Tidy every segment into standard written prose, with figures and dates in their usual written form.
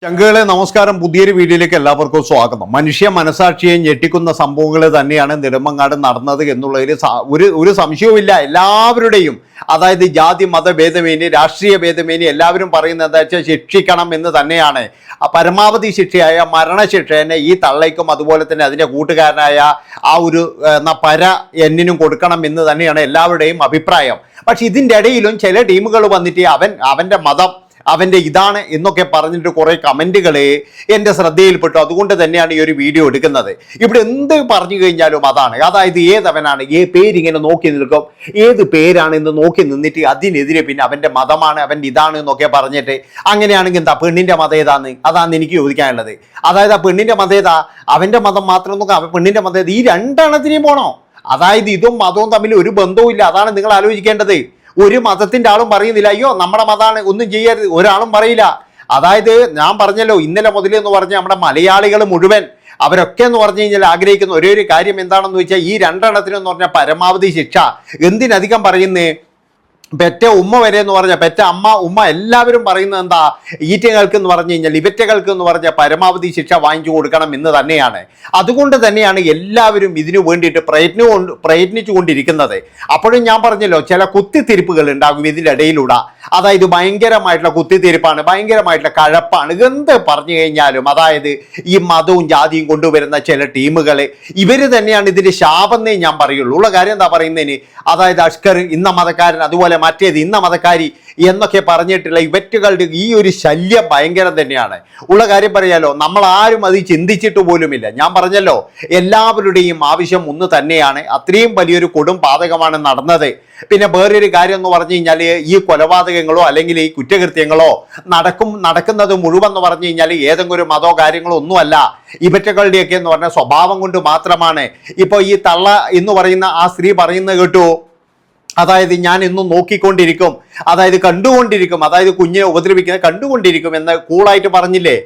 ചങ്കുകളെ നമസ്കാരം. പുതിയൊരു വീഡിയോയിലേക്ക് എല്ലാവർക്കും സ്വാഗതം. മനുഷ്യ മനസാക്ഷിയെ ഞെട്ടിക്കുന്ന സംഭവങ്ങൾ തന്നെയാണ് നെടുമങ്ങാട് നടന്നത് എന്നുള്ളതിൽ ഒരു സംശയവുമില്ല. എല്ലാവരുടെയും അതായത് ജാതി മത ഭേദമേന്യേ രാഷ്ട്രീയ ഭേദമേന്യേ എല്ലാവരും പറയുന്നത് എന്താ വെച്ചാൽ ശിക്ഷിക്കണം എന്ന് തന്നെയാണ്. പരമാവധി ശിക്ഷയായ മരണശിക്ഷേനെ ഈ തള്ളയ്ക്കും അതുപോലെ തന്നെ അതിൻ്റെ കൂട്ടുകാരനായ ആ ഒരു പര എന്നിനും കൊടുക്കണം എന്ന് തന്നെയാണ് എല്ലാവരുടെയും അഭിപ്രായം. പക്ഷെ ഇതിൻ്റെ ഇടയിലും ചില ടീമുകൾ വന്നിട്ട് അവൻ്റെ മതം അവൻ്റെ ഇതാണ് എന്നൊക്കെ പറഞ്ഞിട്ട് കുറേ കമൻറ്റുകൾ എൻ്റെ ശ്രദ്ധയിൽപ്പെട്ടു. അതുകൊണ്ട് തന്നെയാണ് ഈ ഒരു വീഡിയോ എടുക്കുന്നത്. ഇവിടെ എന്ത് പറഞ്ഞു കഴിഞ്ഞാലും അതായത് ഏതവനാണ് പേരിങ്ങനെ നോക്കി നിൽക്കും, ഏത് പേരാണ് എന്ന് നോക്കി നിന്നിട്ട് അതിനെതിരെ പിന്നെ അവൻ്റെ മതമാണ് അവൻ്റെ ഇതാണ് എന്നൊക്കെ പറഞ്ഞിട്ട് അങ്ങനെയാണെങ്കിൽ എന്താ പെണ്ണിൻ്റെ മതം ഏതാന്ന് അതാണ് എനിക്ക് ചോദിക്കാനുള്ളത്. അതായത് ആ പെണ്ണിൻ്റെ മതം ഏതാ, അവൻ്റെ മതം മാത്രം നോക്കാം, പെണ്ണിൻ്റെ മതം ഏത്, ഈ രണ്ടെണ്ണത്തിനെയും പോണോ? അതായത് ഇതും മതവും തമ്മിൽ ഒരു ബന്ധവും ഇല്ല. അതാണ് നിങ്ങൾ ആലോചിക്കേണ്ടത്. ഒരു മതത്തിന്റെ ആളും പറയുന്നില്ല അയ്യോ നമ്മുടെ മതമാണ് ഒന്നും ചെയ്യരുത്, ഒരാളും പറയില്ല. അതായത് ഞാൻ പറഞ്ഞല്ലോ ഇന്നലെ മുതൽ എന്ന് പറഞ്ഞാൽ നമ്മുടെ മലയാളികൾ മുഴുവൻ അവരൊക്കെ എന്ന് പറഞ്ഞു കഴിഞ്ഞാൽ ആഗ്രഹിക്കുന്ന ഒരേ ഒരു കാര്യം എന്താണെന്ന് വെച്ചാൽ ഈ രണ്ടെണ്ണത്തിനെന്ന് പറഞ്ഞാൽ പരമാവധി ശിക്ഷ. എന്തിനധികം പറയുന്നേ, പെറ്റ ഉമ്മ വരെ എന്ന് പറഞ്ഞാൽ പെറ്റ അമ്മ ഉമ്മ എല്ലാവരും പറയുന്നത് എന്താ, ഈറ്റകൾക്ക് എന്ന് പറഞ്ഞു കഴിഞ്ഞാൽ ഇവറ്റകൾക്ക് എന്ന് പറഞ്ഞാൽ പരമാവധി ശിക്ഷ വാങ്ങിച്ചു കൊടുക്കണം എന്ന് തന്നെയാണ്. അതുകൊണ്ട് തന്നെയാണ് എല്ലാവരും ഇതിനു വേണ്ടിയിട്ട് പ്രയത്നിച്ചു കൊണ്ടിരിക്കുന്നത്. അപ്പോഴും ഞാൻ പറഞ്ഞല്ലോ ചില കുത്തിത്തിരിപ്പുകൾ ഉണ്ടാകും ഇതിൻ്റെ ഇടയിലൂടെ. അതായത് ഭയങ്കരമായിട്ടുള്ള കുത്തിത്തിരിപ്പാണ്, ഭയങ്കരമായിട്ടുള്ള കഴപ്പാണ്. എന്ത് പറഞ്ഞു കഴിഞ്ഞാലും അതായത് ഈ മതവും ജാതിയും കൊണ്ടുവരുന്ന ചില ടീമുകൾ ഇവർ തന്നെയാണ് ഇതിൻ്റെ ശാപന്നേ ഞാൻ പറയുള്ളൂ. ഉള്ള കാര്യം എന്താ പറയുന്നതിന്, അതായത് അഷ്കർ ഇന്ന മതക്കാരൻ അതുപോലെ മറ്റേത് ഇന്ന മതക്കാരി എന്നൊക്കെ പറഞ്ഞിട്ടുള്ള ഇവറ്റുകളുടെ ഈ ഒരു ശല്യം ഭയങ്കരം തന്നെയാണ്. ഉള്ള കാര്യം പറയാലോ, നമ്മൾ ആരും അത് ചിന്തിച്ചിട്ട് പോലുമില്ല. ഞാൻ പറഞ്ഞല്ലോ എല്ലാവരുടെയും ആവശ്യം ഒന്ന് തന്നെയാണ്. അത്രയും വലിയൊരു കൊടും പാതകമാണ് നടന്നത്. പിന്നെ വേറൊരു കാര്യം എന്ന് പറഞ്ഞു കഴിഞ്ഞാൽ ഈ കൊലപാതകങ്ങളോ അല്ലെങ്കിൽ ഈ കുറ്റകൃത്യങ്ങളോ നടക്കുന്നത് മുഴുവൻ എന്ന് പറഞ്ഞു കഴിഞ്ഞാൽ ഏതെങ്കിലും ഒരു മതമോ കാര്യങ്ങളോ ഒന്നുമല്ല. ഇവറ്റകളുടെയൊക്കെ എന്ന് പറഞ്ഞാൽ സ്വഭാവം കൊണ്ട് മാത്രമാണ്. ഇപ്പോൾ ഈ തള്ള എന്ന് പറയുന്ന ആ സ്ത്രീ പറയുന്നത് കേട്ടു, അതായത് ഞാൻ ഇന്നും നോക്കിക്കൊണ്ടിരിക്കും, അതായത് കണ്ടുകൊണ്ടിരിക്കും, അതായത് കുഞ്ഞിനെ ഉപദ്രവിക്കുന്നത് കണ്ടുകൊണ്ടിരിക്കും എന്ന് കൂളായിട്ട് പറഞ്ഞില്ലേ.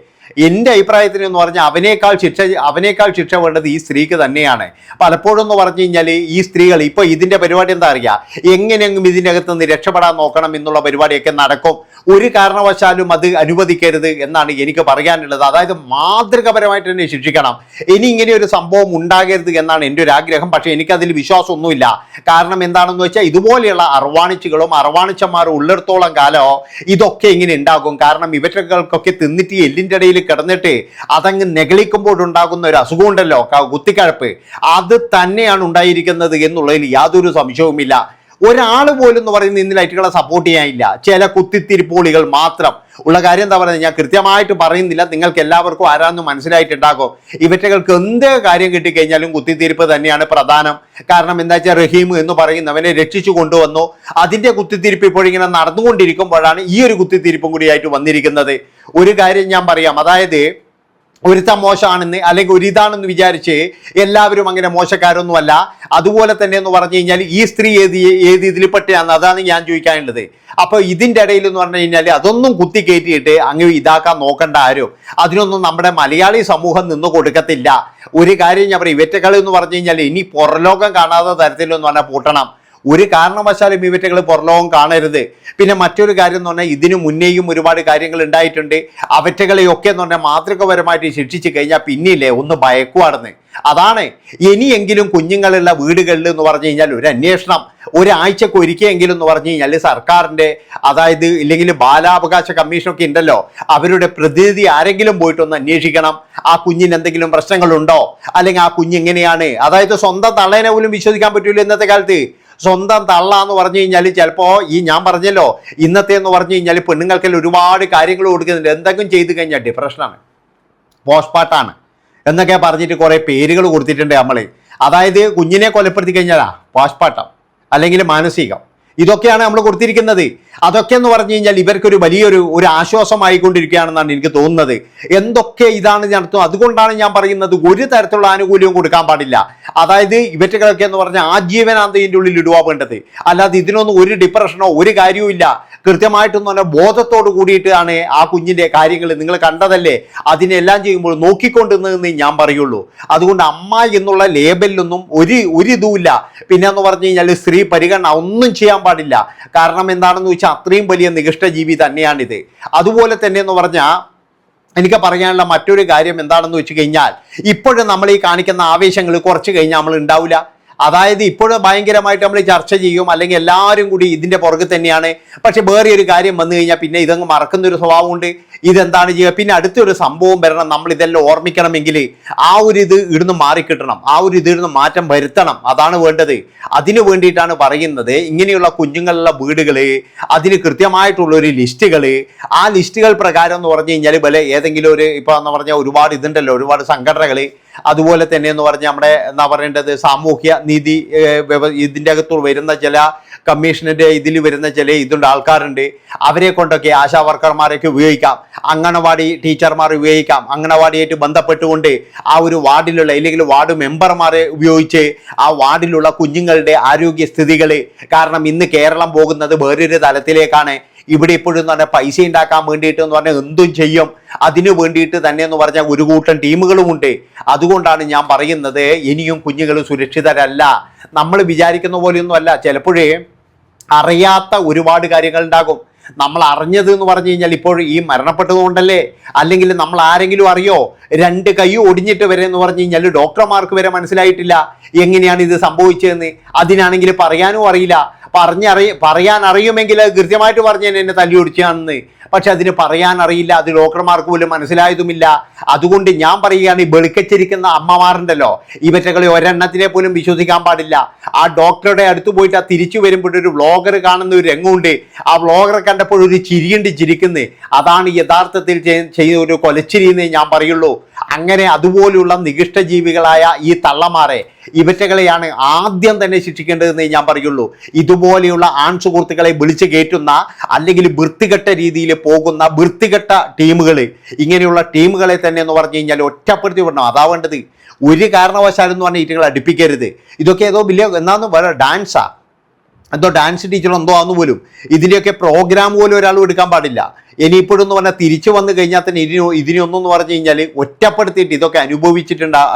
എൻ്റെ അഭിപ്രായത്തിന് എന്ന് പറഞ്ഞാൽ അവനേക്കാൾ ശിക്ഷ വേണ്ടത് ഈ സ്ത്രീക്ക് തന്നെയാണ്. പലപ്പോഴും എന്ന് പറഞ്ഞു കഴിഞ്ഞാൽ ഈ സ്ത്രീകൾ ഇപ്പോൾ ഇതിൻ്റെ പരിപാടി എന്താ അറിയുക, എങ്ങനെയെങ്കിലും ഇതിൻ്റെ അകത്ത് നിന്ന് രക്ഷപ്പെടാൻ നോക്കണം എന്നുള്ള പരിപാടിയൊക്കെ നടക്കും. ഒരു കാരണവശാലും അത് അനുവദിക്കരുത് എന്നാണ് എനിക്ക് പറയാനുള്ളത്. അതായത് മാതൃകപരമായിട്ട് തന്നെ ശിക്ഷിക്കണം. ഇനി ഇങ്ങനെ ഒരു സംഭവം ഉണ്ടാകരുത് എന്നാണ് എൻ്റെ ഒരു ആഗ്രഹം. പക്ഷേ എനിക്കതിൽ വിശ്വാസമൊന്നുമില്ല. കാരണം എന്താണെന്ന് വെച്ചാൽ ഇതുപോലെയുള്ള അർവാണിച്ചുകളും അർവാണിച്ചന്മാരും ഉള്ളിടത്തോളം കാലമോ ഇതൊക്കെ ഇങ്ങനെ ഉണ്ടാകും. കാരണം ഇവറ്റകൾക്കൊക്കെ തിന്നിട്ട് എല്ലിൻ്റെ ഇടയിൽ കിടന്നിട്ട് അതങ്ങ് നെഗളിക്കുമ്പോഴുണ്ടാകുന്ന ഒരു അസുഖമുണ്ടല്ലോ, കുത്തിക്കഴപ്പ്, അത് തന്നെയാണ് ഉണ്ടായിരിക്കുന്നത് എന്നുള്ളതിൽ യാതൊരു സംശയവുമില്ല. ഒരാൾ പോലും എന്ന് പറയുന്ന ഇന്ന് ലൈറ്റുകളെ സപ്പോർട്ട് ചെയ്യാനില്ല, ചില കുത്തിത്തിരിപ്പോളികൾ മാത്രം. ഉള്ള കാര്യം എന്താ പറയുന്നത്, ഞാൻ കൃത്യമായിട്ട് പറയുന്നില്ല, നിങ്ങൾക്ക് എല്ലാവർക്കും ആരാന്ന് മനസ്സിലായിട്ടുണ്ടാകും. ഇവറ്റകൾക്ക് എന്ത് കാര്യം കിട്ടിക്കഴിഞ്ഞാലും കുത്തിത്തിരിപ്പ് തന്നെയാണ് പ്രധാനം. കാരണം എന്താ വെച്ചാൽ റഹീം എന്ന് പറയുന്നവനെ രക്ഷിച്ചു കൊണ്ടുവന്നു. അതിൻ്റെ കുത്തിത്തിരിപ്പ് ഇപ്പോഴിങ്ങനെ നടന്നുകൊണ്ടിരിക്കുമ്പോഴാണ് ഈ ഒരു കുത്തിത്തിരിപ്പും കൂടിയായിട്ട് വന്നിരിക്കുന്നത്. ഒരു കാര്യം ഞാൻ പറയാം, അതായത് ഒരുത്തം മോശമാണെന്ന് അല്ലെങ്കിൽ ഒരിതാണെന്ന് വിചാരിച്ച് എല്ലാവരും അങ്ങനെ മോശക്കാരൊന്നുമല്ല. അതുപോലെ തന്നെ എന്ന് പറഞ്ഞു കഴിഞ്ഞാൽ ഈ സ്ത്രീ ഏത് ഇതിൽപ്പെട്ടാണ്, അതാണ് ഞാൻ ചോദിക്കാനുള്ളത്. അപ്പോൾ ഇതിൻ്റെ ഇടയിൽ എന്ന് പറഞ്ഞു കഴിഞ്ഞാൽ അതൊന്നും കുത്തി കയറ്റിയിട്ട് അങ്ങ് ഇതാക്കാൻ നോക്കണ്ട ആരും. അതിനൊന്നും നമ്മുടെ മലയാളി സമൂഹം നിന്ന് കൊടുക്കത്തില്ല. ഒരു കാര്യം ഞാൻ പറയും, ഇവറ്റകൾ എന്ന് പറഞ്ഞു കഴിഞ്ഞാൽ ഇനി പുറലോകം കാണാത്ത തരത്തിലെന്ന് പറഞ്ഞാൽ പൂട്ടണം. ഒരു കാരണവശാലും ഇവറ്റകൾ പുറലോകം കാണരുത്. പിന്നെ മറ്റൊരു കാര്യം എന്ന് പറഞ്ഞാൽ ഇതിനു മുന്നേയും ഒരുപാട് കാര്യങ്ങൾ ഉണ്ടായിട്ടുണ്ട്. അവറ്റകളെയൊക്കെ എന്ന് പറഞ്ഞാൽ മാതൃകപരമായിട്ട് ശിക്ഷിച്ചു കഴിഞ്ഞാൽ പിന്നില്ലേ ഒന്ന് ഭയക്കുവാണെന്ന്. അതാണ് ഇനിയെങ്കിലും കുഞ്ഞുങ്ങളുള്ള വീടുകളിൽ എന്ന് പറഞ്ഞു കഴിഞ്ഞാൽ ഒരു അന്വേഷണം ഒരാഴ്ചക്ക് ഒരിക്കലെങ്കിലും എന്ന് പറഞ്ഞു കഴിഞ്ഞാൽ സർക്കാരിൻ്റെ അതായത് ഇല്ലെങ്കിൽ ബാലാവകാശ കമ്മീഷനൊക്കെ ഉണ്ടല്ലോ, അവരുടെ പ്രതിനിധി ആരെങ്കിലും പോയിട്ടൊന്ന് അന്വേഷിക്കണം. ആ കുഞ്ഞിന് എന്തെങ്കിലും പ്രശ്നങ്ങളുണ്ടോ, അല്ലെങ്കിൽ ആ കുഞ്ഞെങ്ങനെയാണ്, അതായത് സ്വന്തം തള്ളേനെ പോലും വിശ്വസിക്കാൻ പറ്റൂല ഇന്നത്തെ കാലത്ത്. സ്വന്തം തള്ള എന്ന് പറഞ്ഞു കഴിഞ്ഞാൽ ചിലപ്പോൾ ഈ ഞാൻ പറഞ്ഞല്ലോ ഇന്നത്തെ എന്ന് പറഞ്ഞു കഴിഞ്ഞാൽ പെണ്ണുങ്ങൾക്കെല്ലാം ഒരുപാട് കാര്യങ്ങൾ കൊടുക്കുന്നുണ്ട്. എന്തെങ്കിലും ചെയ്ത് കഴിഞ്ഞാൽ ഡിപ്രഷനാണ്, പോസ്റ്റ്മോർട്ടമാണ് എന്നൊക്കെ പറഞ്ഞിട്ട് കുറേ പേരുകൾ കൊടുത്തിട്ടുണ്ട് നമ്മൾ. അതായത് കുഞ്ഞിനെ കൊലപ്പെടുത്തി കഴിഞ്ഞാലാ പോസ്റ്റ്മോർട്ടം അല്ലെങ്കിൽ മാനസികം, ഇതൊക്കെയാണ് നമ്മൾ കൊടുത്തിരിക്കുന്നത്. അതൊക്കെ എന്ന് പറഞ്ഞു കഴിഞ്ഞാൽ ഇവർക്കൊരു വലിയൊരു ആശ്വാസമായിക്കൊണ്ടിരിക്കുകയാണെന്നാണ് എനിക്ക് തോന്നുന്നത്. എന്തൊക്കെ ഇതാണ് നടത്തും. അതുകൊണ്ടാണ് ഞാൻ പറയുന്നത് ഒരു തരത്തിലുള്ള ആനുകൂല്യവും കൊടുക്കാൻ പാടില്ല. അതായത് ഇവറ്റകളൊക്കെ എന്ന് പറഞ്ഞാൽ ആജീവനാന്തതിൻ്റെ ഉള്ളിൽ ഇടുക വേണ്ടത്. അല്ലാതെ ഇതിനൊന്നും ഒരു ഡിപ്രഷനോ ഒരു കാര്യവും ഇല്ല. കൃത്യമായിട്ടൊന്നും പറഞ്ഞാൽ ബോധത്തോട് കൂടിയിട്ടാണ് ആ കുഞ്ഞിൻ്റെ കാര്യങ്ങൾ നിങ്ങൾ കണ്ടതല്ലേ. അതിനെല്ലാം ചെയ്യുമ്പോൾ നോക്കിക്കൊണ്ടിരുന്നതെന്ന് ഞാൻ പറയുള്ളൂ. അതുകൊണ്ട് അമ്മ എന്നുള്ള ലേബലിലൊന്നും ഒരു ഇതുമില്ല. പിന്നെ എന്ന് പറഞ്ഞു കഴിഞ്ഞാൽ സ്ത്രീ പരിഗണന ഒന്നും ചെയ്യാൻ പാടില്ല. കാരണം എന്താണെന്ന് വെച്ചാൽ അത്രയും വലിയ നികഷ്ട ജീവി തന്നെയാണിത്. അതുപോലെ തന്നെ എന്ന് പറഞ്ഞാൽ എനിക്ക് പറയാനുള്ള മറ്റൊരു കാര്യം എന്താണെന്ന് വെച്ച് കഴിഞ്ഞാൽ, ഇപ്പോഴും നമ്മൾ ഈ കാണിക്കുന്ന ആവേശങ്ങൾ കുറച്ച് കഴിഞ്ഞാൽ നമ്മൾ ഉണ്ടാവില്ല. അതായത് ഇപ്പോഴും ഭയങ്കരമായിട്ട് നമ്മൾ ചർച്ച ചെയ്യും, അല്ലെങ്കിൽ എല്ലാവരും കൂടി ഇതിൻ്റെ പുറകെ തന്നെയാണ്. പക്ഷെ വേറെ ഒരു കാര്യം വന്നു കഴിഞ്ഞാൽ പിന്നെ ഇതങ്ങ് മറക്കുന്നൊരു സ്വഭാവമുണ്ട്. ഇതെന്താണ് ചെയ്യുക, പിന്നെ അടുത്തൊരു സംഭവം വരണം, നമ്മൾ ഇതെല്ലാം ഓർമ്മിക്കണമെങ്കിൽ ആ ഒരു ഇത് ഇവിടുന്ന് മാറിക്കിട്ടണം, ആ ഒരു ഇതിൽ മാറ്റം വരുത്തണം. അതാണ് വേണ്ടത്. അതിനു വേണ്ടിയിട്ടാണ് പറയുന്നത്, ഇങ്ങനെയുള്ള കുഞ്ഞുങ്ങളുള്ള വീടുകൾ, അതിന് കൃത്യമായിട്ടുള്ളൊരു ലിസ്റ്റുകൾ, ആ ലിസ്റ്റുകൾ പ്രകാരം എന്ന് പറഞ്ഞു കഴിഞ്ഞാൽ വില ഏതെങ്കിലും ഒരു ഇപ്പോൾ എന്ന് പറഞ്ഞാൽ ഒരുപാട് ഇതുണ്ടല്ലോ, ഒരുപാട് സംഘടനകൾ, അതുപോലെ തന്നെ എന്ന് പറഞ്ഞാൽ നമ്മുടെ എന്താ പറയേണ്ടത് സാമൂഹ്യ നീതി ഇതിൻ്റെ അകത്ത് വരുന്ന ചില കമ്മീഷൻ്റെ ഇതിൽ വരുന്ന ചില ഇതുണ്ട് ആൾക്കാരുണ്ട്. അവരെ കൊണ്ടൊക്കെ ആശാ വർക്കർമാരൊക്കെ ഉപയോഗിക്കാം, അംഗനവാടി ടീച്ചർമാർ ഉപയോഗിക്കാം. അംഗനവാടിയായിട്ട് ബന്ധപ്പെട്ടുകൊണ്ട് ആ ഒരു വാർഡിലുള്ള അല്ലെങ്കിൽ വാർഡ് മെമ്പർമാരെ ഉപയോഗിച്ച് ആ വാർഡിലുള്ള കുഞ്ഞുങ്ങളുടെ ആരോഗ്യസ്ഥിതികൾ, കാരണം ഇന്ന് കേരളം പോകുന്നത് വേറൊരു തലത്തിലേക്കാണ്. ഇവിടെ ഇപ്പോഴും എന്ന് പറഞ്ഞാൽ പൈസ ഉണ്ടാക്കാൻ വേണ്ടിയിട്ട് എന്ന് പറഞ്ഞാൽ എന്തും ചെയ്യും. അതിനു വേണ്ടിയിട്ട് തന്നെ എന്ന് പറഞ്ഞാൽ ഒരു കൂട്ടം ടീമുകളുമുണ്ട്. അതുകൊണ്ടാണ് ഞാൻ പറയുന്നത്, ഇനിയും കുഞ്ഞുങ്ങൾ സുരക്ഷിതരല്ല. നമ്മൾ വിചാരിക്കുന്ന പോലെയൊന്നും അല്ല. ചിലപ്പോഴേ അറിയാത്ത ഒരുപാട് കാര്യങ്ങൾ ഉണ്ടാകും. നമ്മൾ അറിഞ്ഞത് എന്ന് പറഞ്ഞു കഴിഞ്ഞാൽ ഇപ്പോൾ ഈ മരണപ്പെട്ടതുകൊണ്ടല്ലേ, അല്ലെങ്കിൽ നമ്മൾ ആരെങ്കിലും അറിയോ? 2 കൈ ഒടിഞ്ഞിട്ട് വരെ എന്ന് പറഞ്ഞു കഴിഞ്ഞാൽ ഡോക്ടർമാർക്ക് വരെ മനസ്സിലായിട്ടില്ല എങ്ങനെയാണ് ഇത് സംഭവിച്ചതെന്ന്. അതിനാണെങ്കിൽ പറയാനും അറിയില്ല. പറയാൻ അറിയുമെങ്കിൽ കൃത്യമായിട്ട് പറഞ്ഞു എന്നെ തല്ലി ഒടിച്ചാണെന്ന്. പക്ഷെ അതിന് പറയാൻ അറിയില്ല, അത് ഡോക്ടർമാർക്ക് പോലും മനസ്സിലായതുമില്ല. അതുകൊണ്ട് ഞാൻ പറയുകയാണ്, ഈ വെളുക്കച്ചിരിക്കുന്ന അമ്മമാരുണ്ടല്ലോ, ഇവറ്റകളെ ഒരെണ്ണത്തിനെ പോലും വിശ്വസിക്കാൻ പാടില്ല. ആ ഡോക്ടറുടെ അടുത്ത് പോയിട്ട് ആ തിരിച്ചു വരുമ്പോഴൊരു വ്ളോഗർ കാണുന്ന ഒരു രംഗമുണ്ട്. ആ വ്ളോഗറെ കണ്ടപ്പോൾ ഒരു ചിരിയുണ്ട് ചിരിക്കുന്നത്. അതാണ് യഥാർത്ഥത്തിൽ ചെയ്ത ഒരു കൊലച്ചിരി എന്നേ ഞാൻ പറയുള്ളൂ. അങ്ങനെ അതുപോലുള്ള നികൃഷ്ട ജീവികളായ ഈ തള്ളമാരെ, ഇവറ്റകളെയാണ് ആദ്യം തന്നെ ശിക്ഷിക്കേണ്ടതെന്ന് ഞാൻ പറയുള്ളൂ. ഇതുപോലെയുള്ള ആൺ സുഹൃത്തുക്കളെ വിളിച്ചു കയറ്റുന്ന, അല്ലെങ്കിൽ വൃത്തികെട്ട രീതിയിൽ പോകുന്ന വൃത്തികെട്ട ടീമുകൾ, ഇങ്ങനെയുള്ള ടീമുകളെ തന്നെ എന്ന് പറഞ്ഞു കഴിഞ്ഞാൽ ഒറ്റപ്പെടുത്തി വിടണം. അതാ വേണ്ടത്. ഒരു കാരണവശാലും എന്ന് പറഞ്ഞാൽ ഇറ്റുകൾ അടുപ്പിക്കരുത്. ഇതൊക്കെ ഏതോ വലിയ എന്നാന്ന് പറയുക ഡാൻസാ, എന്തോ ഡാൻസ് ടീച്ചറോ എന്തോ ആണെന്ന് പോലും. ഇതിൻ്റെയൊക്കെ പ്രോഗ്രാം പോലും ഒരാളും എടുക്കാൻ പാടില്ല. ഇനിയിപ്പോഴും എന്ന് പറഞ്ഞാൽ തിരിച്ചു വന്നു കഴിഞ്ഞാൽ തന്നെ ഇതിനൊന്നും എന്ന് പറഞ്ഞു കഴിഞ്ഞാൽ ഒറ്റപ്പെടുത്തിയിട്ട് ഇതൊക്കെ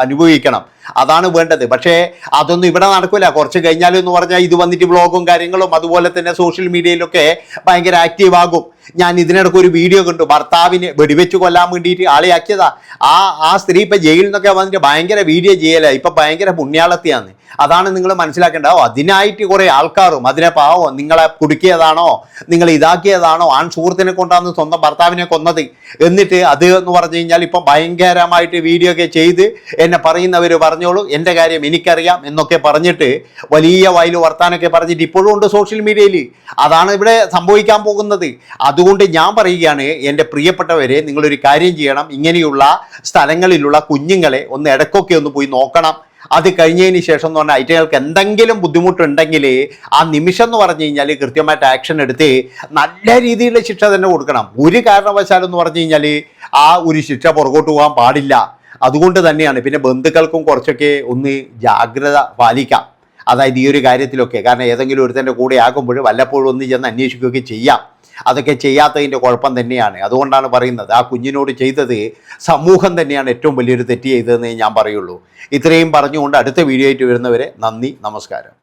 അനുഭവിക്കണം. അതാണ് വേണ്ടത്. പക്ഷേ അതൊന്നും ഇവിടെ നടക്കില്ല. കുറച്ച് കഴിഞ്ഞാലും എന്ന് പറഞ്ഞാൽ ഇത് വന്നിട്ട് വ്ളോഗും കാര്യങ്ങളും അതുപോലെ തന്നെ സോഷ്യൽ മീഡിയയിലൊക്കെ ഭയങ്കര ആക്റ്റീവ് ആകും. ഞാൻ ഇതിനിടയ്ക്ക് ഒരു വീഡിയോ കണ്ടു, ഭർത്താവിന് വെടിവെച്ച് കൊല്ലാൻ വേണ്ടിയിട്ട് ആളെയാക്കിയതാ. ആ സ്ത്രീ ഇപ്പം ജയിലിൽ നിന്നൊക്കെ വന്നിട്ട് ഭയങ്കര വീഡിയോ ചെയ്യല, ഇപ്പം ഭയങ്കര പുണ്യാളത്തിയാണ്. അതാണ് നിങ്ങൾ മനസ്സിലാക്കേണ്ടത്. അതിനായിട്ട് കുറേ ആൾക്കാരും അതിനെ പാവം നിങ്ങളെ കുടുക്കിയതാണോ, നിങ്ങൾ ഇതാക്കിയതാണോ, ആൺ സുഹൃത്തിനെ കൊണ്ടാണ് സ്വന്തം ഭർത്താവിനെ കൊന്നത്, എന്നിട്ട് അത് എന്ന് പറഞ്ഞു കഴിഞ്ഞാൽ ഇപ്പം ഭയങ്കരമായിട്ട് വീഡിയോ ഒക്കെ ചെയ്ത് എന്നെ പറയുന്നവർ പറഞ്ഞോളൂ, എൻ്റെ കാര്യം എനിക്കറിയാം എന്നൊക്കെ പറഞ്ഞിട്ട് വലിയ വായിൽ വർത്താനൊക്കെ പറഞ്ഞിട്ട് ഇപ്പോഴും ഉണ്ട് സോഷ്യൽ മീഡിയയിൽ. അതാണ് ഇവിടെ സംഭവിക്കാൻ പോകുന്നത്. അതുകൊണ്ട് ഞാൻ പറയുകയാണ്, എൻ്റെ പ്രിയപ്പെട്ടവരെ, നിങ്ങളൊരു കാര്യം ചെയ്യണം. ഇങ്ങനെയുള്ള സ്ഥലങ്ങളിലുള്ള കുഞ്ഞുങ്ങളെ ഒന്ന് ഇടയ്ക്കൊക്കെ ഒന്ന് പോയി നോക്കണം. അത് കഴിഞ്ഞതിന് ശേഷം എന്ന് പറഞ്ഞാൽ ഐറ്റങ്ങൾക്ക് എന്തെങ്കിലും ബുദ്ധിമുട്ടുണ്ടെങ്കിൽ ആ നിമിഷം എന്ന് പറഞ്ഞു കഴിഞ്ഞാൽ കൃത്യമായിട്ട് ആക്ഷൻ എടുത്ത് നല്ല രീതിയിലുള്ള ശിക്ഷ തന്നെ കൊടുക്കണം. ഒരു കാരണവശാലും എന്ന് പറഞ്ഞു കഴിഞ്ഞാൽ ആ ഒരു ശിക്ഷ പുറകോട്ട് പോകാൻ പാടില്ല. അതുകൊണ്ട് തന്നെയാണ് പിന്നെ ബന്ധുക്കൾക്കും കുറച്ചൊക്കെ ഒന്ന് ജാഗ്രത പാലിക്കാം. അതായത് ഈ ഒരു കാര്യത്തിലൊക്കെ, കാരണം ഏതെങ്കിലും ഒരുത്തൻ്റെ കൂടെ ആകുമ്പോൾ വല്ലപ്പോഴും ഒന്ന് ചെന്ന് അന്വേഷിക്കുകയൊക്കെ ചെയ്യാം. അതൊക്കെ ചെയ്യാത്തതിൻ്റെ കുഴപ്പം തന്നെയാണ്. അതുകൊണ്ടാണ് പറയുന്നത്, ആ കുഞ്ഞിനോട് ചെയ്തത് സമൂഹം തന്നെയാണ് ഏറ്റവും വലിയൊരു തെറ്റ് ചെയ്തതെന്നേ ഞാൻ പറയുള്ളൂ. ഇത്രയും പറഞ്ഞുകൊണ്ട് അടുത്ത വീഡിയോ ആയിട്ട് വരുന്നവരെ നന്ദി, നമസ്കാരം.